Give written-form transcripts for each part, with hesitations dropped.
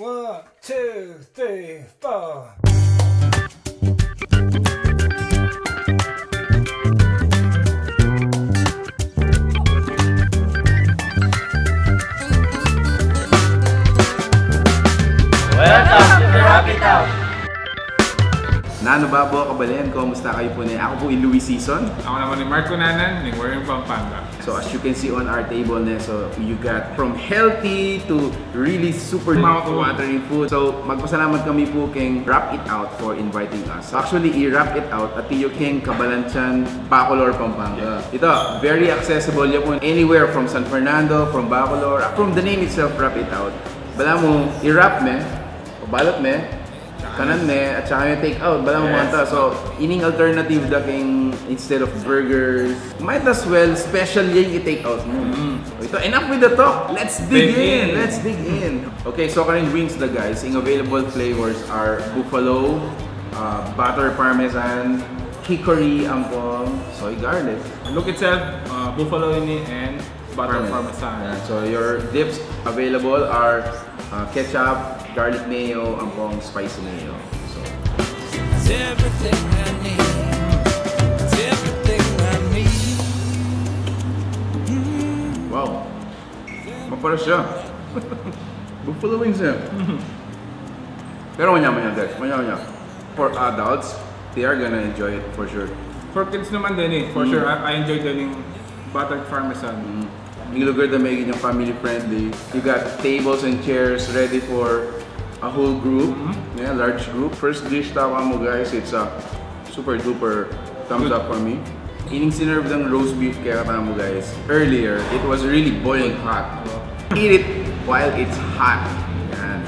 1, 2, 3, 4. Welcome to the Rapid Out! Nano Babo, Kabalen, kumusta kayo po niya? Ako po yung Louis Season. Ako naman ni Marco Nanan, ng Bacolor Pampanga. So as you can see on our table na, so you got from healthy to really super mouth-watering food. So magpasalamat kami po keng Wrap It Out for inviting us. So, actually, i-wrap it out at iyo keng Kabalanchan, Bacolor Pampanga. Ito, very accessible yan po anywhere from San Fernando, from Bacolor, from the name itself, Wrap It Out. Bala mo, i-wrap me, o balot me, kanan me, at saka yung take out, bala mo manta. So, ining alternative da king instead of burgers, might as well special yung i-take out mo. So, ito, enough with the talk. Let's dig in. Let's dig in. Okay, so karing wings da guys. Ang available flavors are buffalo, butter parmesan, hickory, ampong, soy garlic. Look itself, buffalo ini and butter parmesan. Yeah, so your dips available are ketchup, garlic mayo, ampong, spicy mayo. So It's everything I need. It's everything I need. wow, maparas siya. Buffalo wings eh. Pero manya-manya guys, manya-manya. For adults, they are gonna enjoy it for sure. For kids naman din eh, for sure. I enjoy din yung buttered parmesan. Yung lugar na may ganyang family friendly. You got tables and chairs ready for a whole group, yeah, large group. First dish tawa mo guys, it's a super duper thumbs up for me. Ining sinerve ng roast beef kaya kata mo guys. Earlier, it was really boiling hot. Eat it while it's hot. Yan.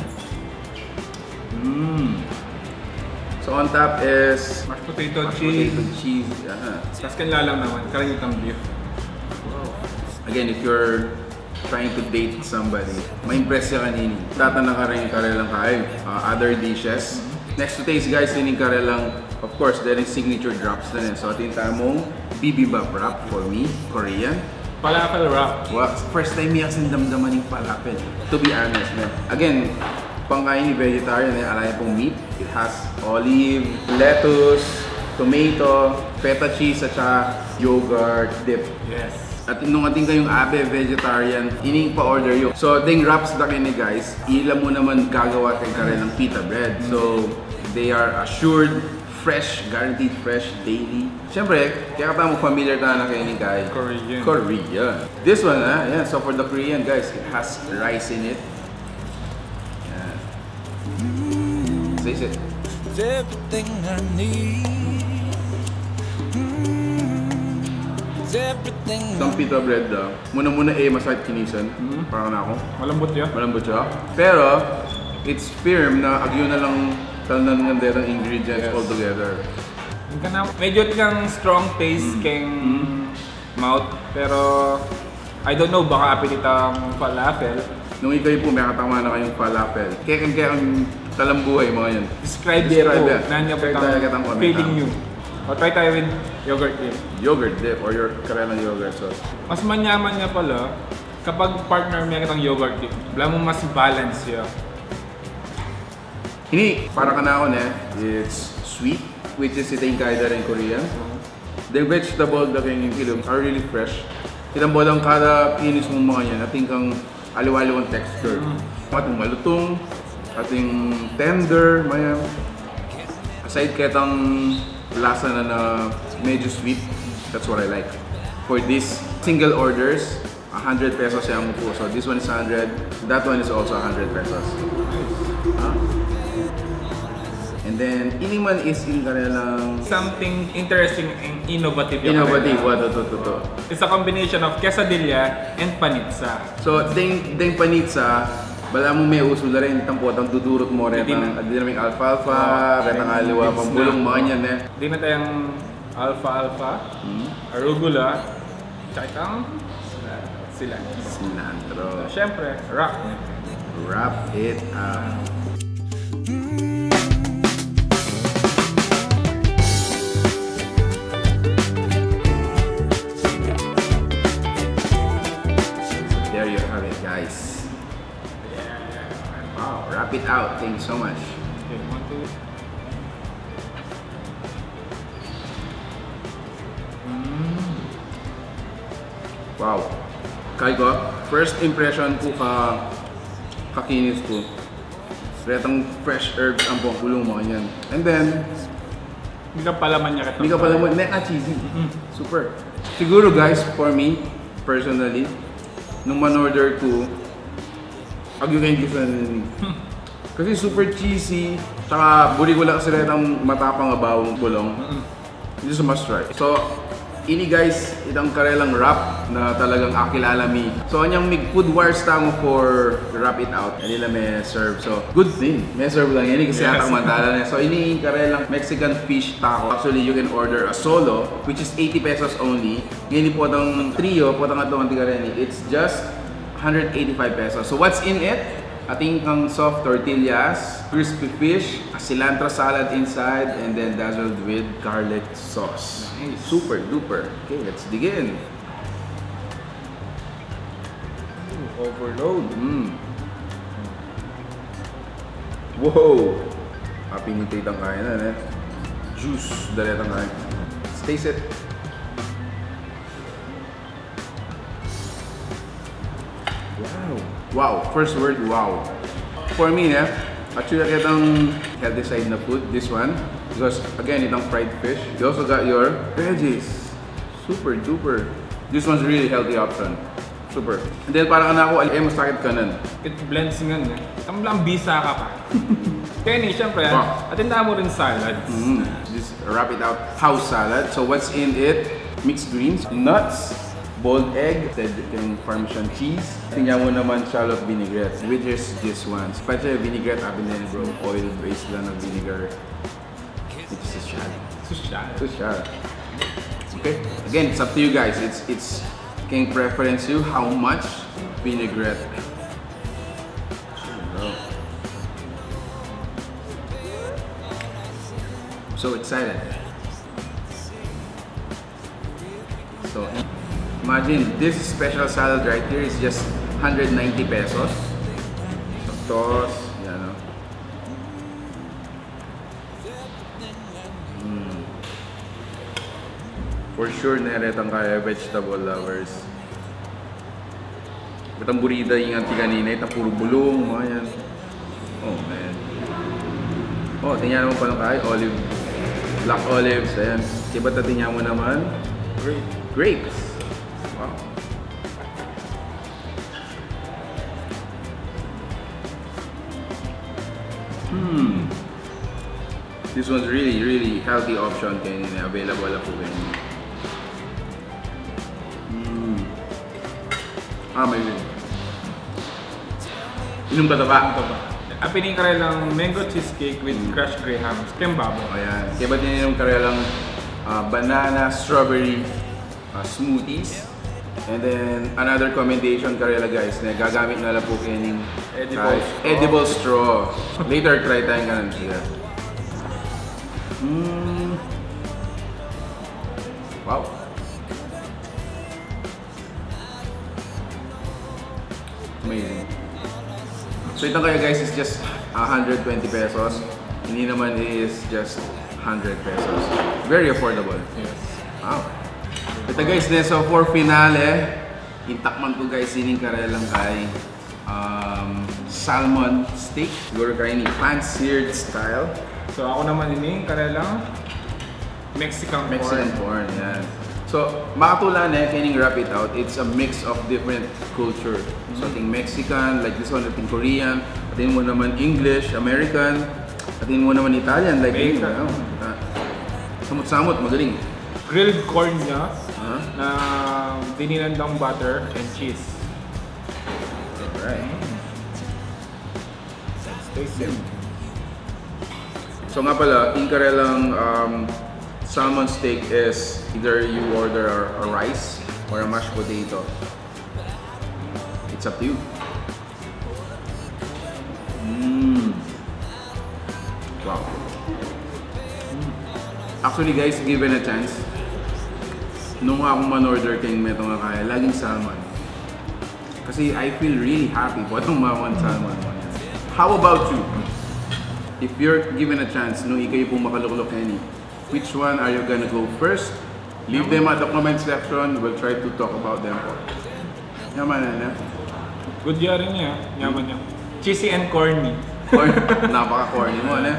So on top is Mashed potato, mashed cheese. potato, cheese. Yeah. Tapos kanlalang naman, karagitang beef. Again, if you're trying to date somebody, ma-impress siya kanini. Tatanang ka rin karelang kain. Other dishes. Next to taste guys, tining karelang, of course, there is signature drops na rin. So atin mong bibimbap wrap for me, Korean. Falafel wrap. Well, first time niya kasing damdaman yung falafel. To be honest, man. Again, pangkain ni vegetarian, alay pong meat. It has olive, lettuce, tomato, feta cheese, at saka yogurt dip. Yes. At nung ating kayong abe vegetarian, ining pa-order yun. So, ding wraps na kini guys, ilan mo naman gagawa kayo ka rin ng pita bread. So, they are assured, fresh, guaranteed fresh, daily. Siyempre, kaya ka mo familiar na kayo ni guys. Korean. Korean. This one, yeah. So, for the Korean guys, it has rice in it. Yeah. Taste it. It's everything I need. Everything. Itong pita bread daw, muna masakit kinisan. Parang na ako. Malambot yun. Malambot siya. Pero, it's firm na agyo na lang talan ng derang ingredients all together. Medyo kang strong taste keng mouth, pero I don't know, baka apit itang falafel. Nung ikay po, may katama na kayong falafel. Kaya ang talambuhay mga yan. Describe po, nanya po itang feeling nyo. O try tayo with yogurt dip. Yogurt dip or your karelang yogurt sauce. Mas manyaman niya pala kapag partner may kitang yogurt dip. Wala mo mas balance siya. Ini, para ka na ako it's sweet, which is itong kaida rin Korean. The vegetable na kayong ilong are really fresh. Kitang bolang kada pinis mong mga yan, ating kang aliwaliwang texture. Ating malutong, ating tender, maya. Aside ketang lasa na medyo sweet, that's what I like. For this single orders, 100 pesos siya mo po. So this one is 100, that one is also 100 pesos. And then, ini man is in karelang Something interesting and innovative. innovative, to. It's a combination of quesadilla and panitsa. So, ding panitsa, bala mo may uso na rin, ang dudurot mo rin, dinaming alfalfa, retang aliwa, pambulong mga niyan eh. Di na tayong alfalfa, arugula, tsaka cilantro. Cilantro. So, syempre, wrap. Wrap it up. There you have it, guys. wrap it out. Thank you so much. Okay, 1, 2. Wow. Kaya ko, first impression ko kakinis ko. Retang fresh herbs ang pangkulong mo yan. And then, Hindi ka palaman niya hindi ka pala mo, cheesy. Super. Siguro guys, for me, personally, nung man-order ko, agyukin ko sa nini. Kasi super cheesy, tsaka buri ko lang kasi retang matapang abawang kulong. This is a must try. So, ini guys, itang karelang wrap na talagang akilala mi. So, anyang mig food wars tamo for wrap it out. Anila may serve. So, good thing. May serve lang yan kasi atang mantala na. So, ini karelang Mexican fish taco. Actually, you can order a solo, which is 80 pesos only. Ngayon po itong trio, po itong atong antikareni. It's just 185 pesos. So, what's in it? Ating ang soft tortillas, crispy fish, a cilantro salad inside, and then dazzled with garlic sauce. Nice. Super duper. Okay, let's dig in. Overload. Whoa! Pinitay ang kain na, juice, dalit ang kain. Let's taste it. Wow! Wow! First word, wow! For me, actually, itong healthy side na food, this one. Because, again, itong fried fish. You also got your veggies. Super duper. This one's really healthy option. Super. And then, parang ako, mas sakit ka nun. It blends nga na. Ang lang bisa ka pa. Kaya ni, syempre, Wow. atindahan mo rin salads. Just wrap it out. House salad. So, what's in it? Mixed greens, nuts, boiled egg, yung Parmesan cheese. Tingnan mo naman shallot vinaigrette, which is this one. Especially vinaigrette, abin din bro. Oil-based lang na vinegar. It's a shallot. Social. It's a shallot. Okay. Again, it's up to you guys. It's kayong preference you how much vinaigrette. So excited. So imagine this special salad right here is just 190 pesos. So toss, yan o. For sure naretang kaya vegetable lovers. Itang burida yung anti kanina, itang puro bulong, mga yan. Oh man. Oh, tingnan mo pa lang kaya, olive, black olives, ayan. Diba tingnan mo naman? Grapes. Wow. This one's really healthy option kanina, available ako kanina. Amazing. Inom ba ito ba? Apining ka rin lang mango cheesecake with crushed grahams, kembabo. Ayan. Kaya ba din yung karelang banana strawberry smoothies. And then another commendation karela guys na gagamit na lang po kayo ng edible straw. Later try tayong kanan siya. Wow. Amazing. So ito kaya guys is just 120 pesos. Hindi naman is just 100 pesos. Very affordable. Yes. Wow. Ito guys, so for finale, intakman ko guys sining karelang kay salmon steak. Siguro kayo ni pan-seared style. So ako naman ini karelang Mexican corn. Yan. So, makatula na kining wrap it out, it's a mix of different culture. So, ating Mexican, like this one, ating Korean, ating mo naman English, American, ating mo naman Italian, like this. Samot-samot, magaling. Grilled corn niya na dininandang butter and cheese. Alright. Let's taste it. So nga pala, yung karelang salmon steak is either you order a rice or a mashed potato. It's up to you. Wow. Actually guys, given a chance, nung akong man-order kayong meto nga kaya, laging salmon. Kasi I feel really happy po itong maman salmon mo yan. How about you? If you're given a chance, no, ikaw pong makaluklok any, which one are you gonna go first? Leave them at the comment section. We'll try to talk about them po. Yaman na. Good year rin niya. Yaman niya. Cheesy and corny. Napaka-corny mo, ano?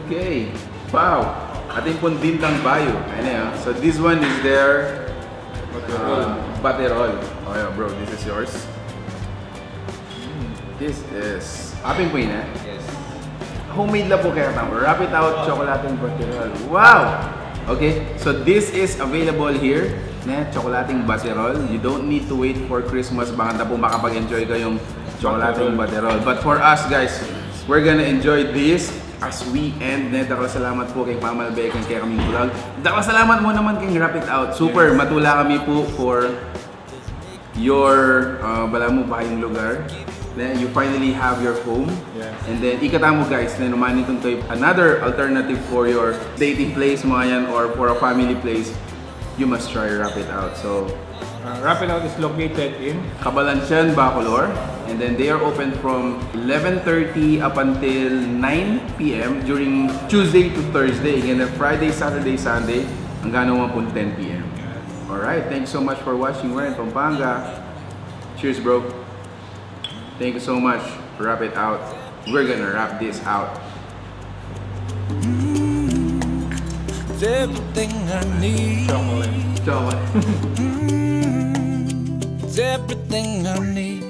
Okay. Wow. Ating pong dintang bayo. Ano yan? So this one is their Bacolor. Oh yeah, bro, this is yours. This is aping po yun, eh? Yes. Homemade lang po kaya tama. Wrap it out, chocolating Bacolor. Wow! Okay, so this is available here. Chocolating Bacolor. You don't need to wait for Christmas. Baka na po makapag-enjoy kayong chocolating Bacolor. But for us guys, we're gonna enjoy this as we end. Salamat po kay Pamalbek and kay kaming vlog. Salamat mo naman kay Wrap It Out. Super, matula kami po for your bala mo pa yung lugar. Then you finally have your home. Yes. And then ikatamo guys, na numanitong to another alternative for your dating place mga yan or for a family place. You must try Wrap It Out. So Wrap It Out is located in Cabalansian, Bacolor. And then they are open from 11:30 up until 9 p.m. during Tuesday to Thursday. And then Friday, Saturday, Sunday hanggang naman po 10 p.m. Alright, thanks so much for watching. We're in Pampanga. Cheers, bro. Thank you so much. Wrap it out. We're gonna wrap this out. It's everything I need. chocolate. Chocolate. It's everything I need.